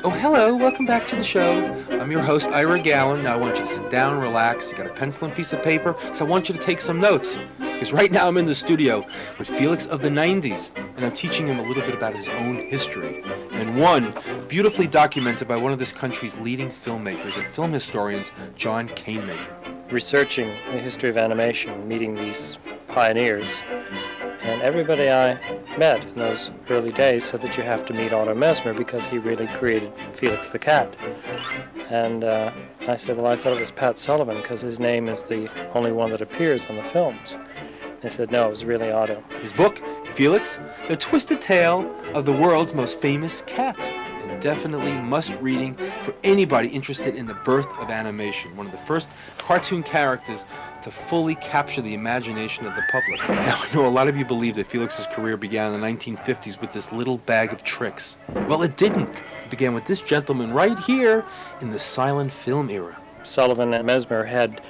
Oh, hello. Welcome back to the show. I'm your host, Ira Gallen. Now I want you to sit down, relax. You got a pencil and piece of paper? Because I want you to take some notes. Because right now I'm in the studio with Felix of the 90s, and I'm teaching him a little bit about his own history. And one beautifully documented by one of this country's leading filmmakers and film historians, John Canemaker. Researching the history of animation, meeting these pioneers, and everybody I met in those early days said that you have to meet Otto Mesmer because he really created Felix the cat. And I said, well, I thought it was Pat Sullivan because his name is the only one that appears on the films. They said, no, it was really Otto. His book, Felix, The Twisted Tale of the World's Most Famous Cat. And definitely must-reading for anybody interested in the birth of animation. One of the first cartoon characters to fully capture the imagination of the public. Now, I know a lot of you believe that Felix's career began in the 1950s with this little bag of tricks. Well, it didn't. It began with this gentleman right here in the silent film era. Sullivan and Mesmer had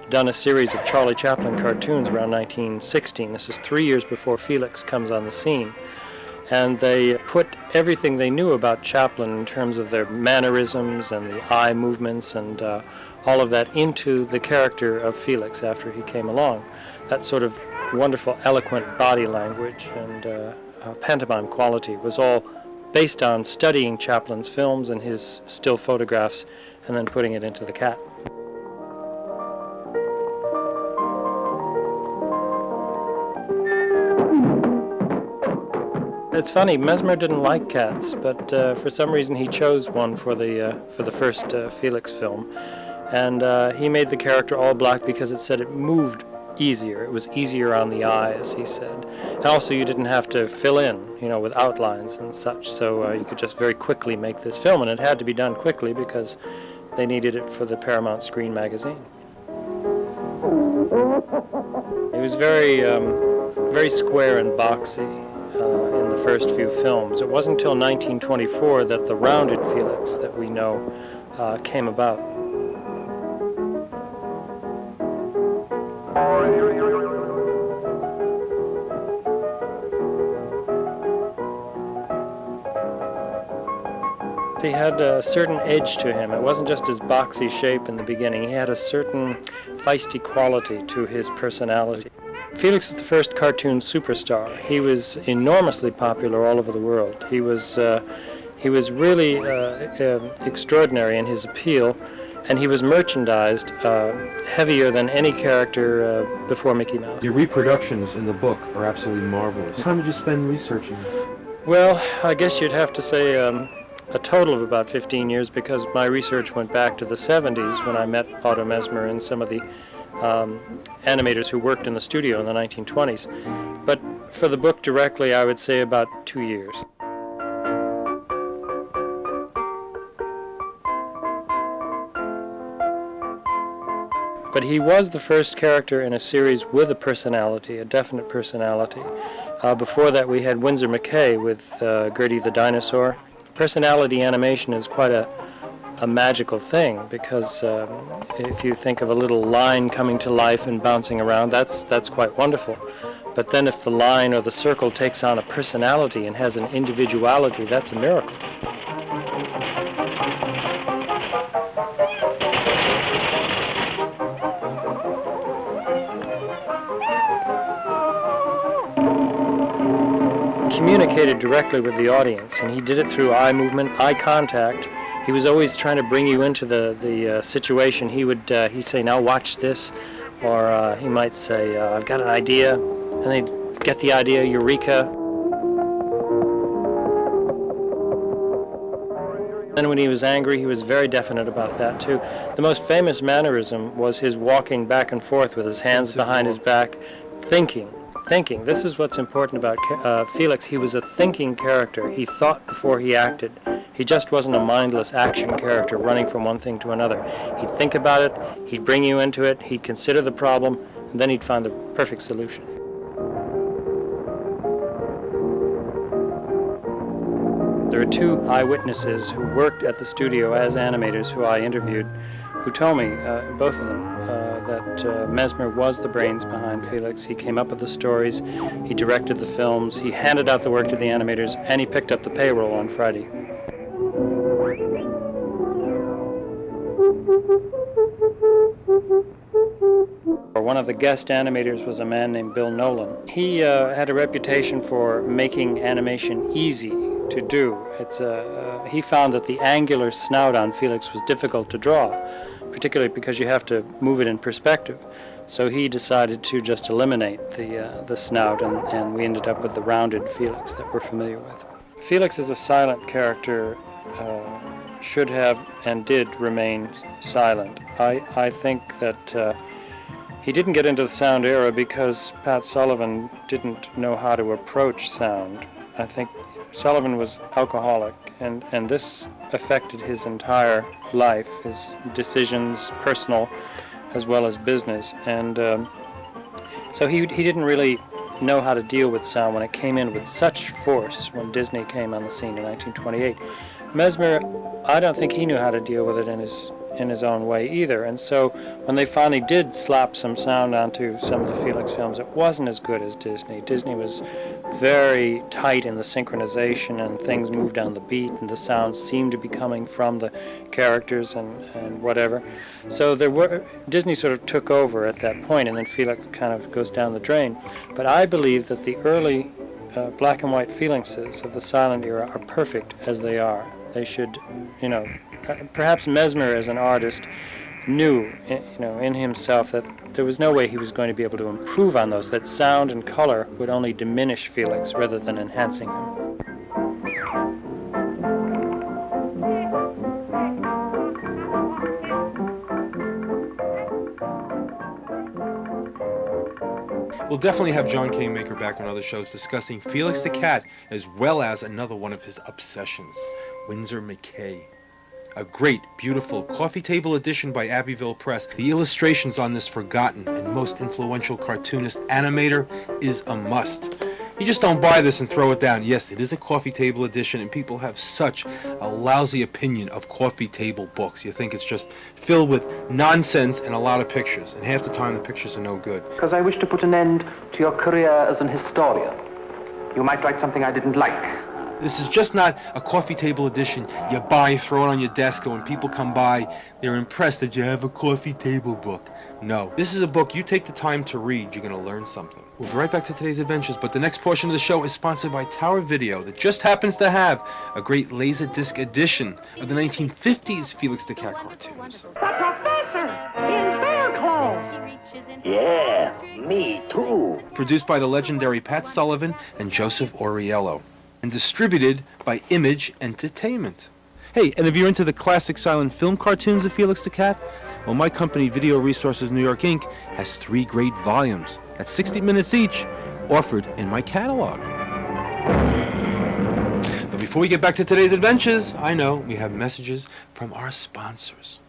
done a series of Charlie Chaplin cartoons around 1916. This is 3 years before Felix comes on the scene. And they put everything they knew about Chaplin in terms of their mannerisms and the eye movements and all of that into the character of Felix after he came along. That sort of wonderful, eloquent body language and pantomime quality was all based on studying Chaplin's films and his still photographs and then putting it into the cat. It's funny, Mesmer didn't like cats, but for some reason he chose one for the first Felix film. And he made the character all black because it said it moved easier. It was easier on the eye, as he said. And also you didn't have to fill in, with outlines and such, so you could just very quickly make this film. And it had to be done quickly because they needed it for the Paramount Screen magazine. It was very, very square and boxy in the first few films. It wasn't until 1924 that the rounded Felix that we know came about. He had a certain edge to him. It wasn't just his boxy shape in the beginning. He had a certain feisty quality to his personality. Felix is the first cartoon superstar. He was enormously popular all over the world. He was really extraordinary in his appeal, and he was merchandised heavier than any character before Mickey Mouse. Your reproductions in the book are absolutely marvelous. How time did you spend researching? Well, I guess you'd have to say a total of about 15 years because my research went back to the 70s when I met Otto Mesmer and some of the animators who worked in the studio in the 1920s. But for the book directly, I would say about 2 years. But he was the first character in a series with a personality, a definite personality. Before that, we had Windsor McKay with Gertie the Dinosaur. Personality animation is quite a magical thing because if you think of a little line coming to life and bouncing around, that's quite wonderful. But then if the line or the circle takes on a personality and has an individuality, that's a miracle. Communicated directly with the audience, and he did it through eye movement, eye contact. He was always trying to bring you into the situation. He'd say, now watch this, or he might say, I've got an idea, and they'd get the idea, eureka. And when he was angry, he was very definite about that too. The most famous mannerism was his walking back and forth with his hands behind his back, thinking. This is what's important about Felix. He was a thinking character. He thought before he acted. He just wasn't a mindless action character running from one thing to another. He'd think about it, he'd bring you into it, he'd consider the problem, and then he'd find the perfect solution. There are two eyewitnesses who worked at the studio as animators who I interviewed, who told me, both of them, that Mesmer was the brains behind Felix. He came up with the stories, he directed the films, he handed out the work to the animators, and he picked up the payroll on Friday. One of the guest animators was a man named Bill Nolan. He had a reputation for making animation easy to do. He found that the angular snout on Felix was difficult to draw, particularly because you have to move it in perspective. So he decided to just eliminate the snout, and we ended up with the rounded Felix that we're familiar with. Felix is a silent character, should have and did remain silent. I think that he didn't get into the sound era because Pat Sullivan didn't know how to approach sound. I think Sullivan was alcoholic, and this affected his entire life, his decisions, personal as well as business. And so he didn't really know how to deal with sound when it came in with such force when Disney came on the scene in 1928. Mesmer, I don't think he knew how to deal with it in his own way either, and so when they finally did slap some sound onto some of the Felix films, it wasn't as good as Disney. Disney was very tight in the synchronization, and things moved on the beat, and the sounds seemed to be coming from the characters and whatever. So Disney sort of took over at that point, and then Felix kind of goes down the drain. But I believe that the early black and white Felixes of the silent era are perfect as they are. They should, perhaps Mesmer as an artist knew, in himself that there was no way he was going to be able to improve on those, that sound and color would only diminish Felix rather than enhancing him. We'll definitely have John Canemaker back on other shows discussing Felix the Cat, as well as another one of his obsessions, Windsor McKay. A great, beautiful coffee table edition by Abbeville Press. The illustrations on this forgotten and most influential cartoonist animator is a must. You just don't buy this and throw it down. Yes, it is a coffee table edition, and people have such a lousy opinion of coffee table books. You think it's just filled with nonsense and a lot of pictures, and half the time the pictures are no good. Because I wish to put an end to your career as an historian. You might write something I didn't like. This is just not a coffee table edition you buy, throw it on your desk, and when people come by, they're impressed that you have a coffee table book. No, this is a book you take the time to read, you're going to learn something. We'll be right back to today's adventures, but the next portion of the show is sponsored by Tower Video, that just happens to have a great Laserdisc edition of the 1950s Felix the Cat cartoons. The professor in bear clothes. Yeah, me too. Produced by the legendary Pat Sullivan and Joseph Oriello, and distributed by Image Entertainment. Hey, and if you're into the classic silent film cartoons of Felix the Cat, well, my company, Video Resources New York, Inc., has 3 great volumes at 60 minutes each, offered in my catalog. But before we get back to today's adventures, I know we have messages from our sponsors.